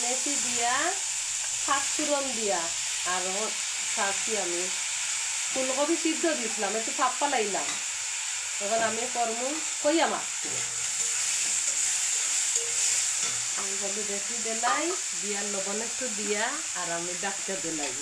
মেথি দিয়া পাঁচফোড়ন দিয়া আর সাথে আমি ফুলকপি সিদ্ধ দিয়েছিলাম, একটু ফাঁপ পালাইলাম। এখন আমি করমু কইয়া মাছ হলুদ একটু দিলাই দিয়া, লবণ একটু দিয়া আর আমি ডাকতে দিলাই।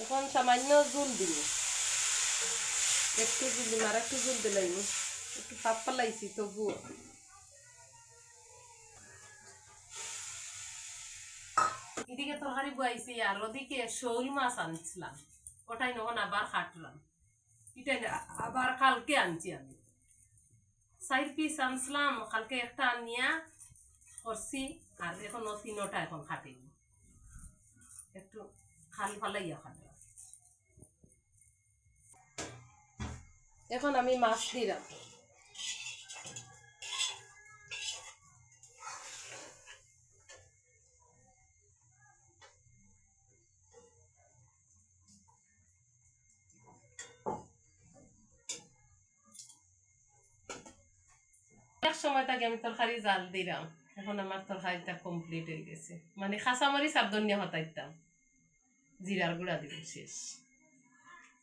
এখন সামান্য জল দিব, একটু জল দিব আর একটু জল দিলাইব, একটু ফাঁপ পালাইছি তবুও। এদিকে তরকারি বয়াইছি আর ওদিকে শোল মাছ আনছিলাম, ওটাই নখন আবার কাটলাম। এটাই আবার কালকে আনছি আমি 4 পিস আনছিলাম, কালকে একটা আনিয়া করছি আর এখন 3টা এখন কাটিব, একটু খাল ফালাইয়া খাটলাম। এখন আমি মাছ দিলাম। এক সময় তাকে আমি তরকারি জাল দিলাম, এখন আমার তরকারিটা কমপ্লিট হয়ে গেছে, মানে কাঁচামরিচ আর ধনিয়া হতাইতাম, জিরার গুঁড়া দিব শেষ।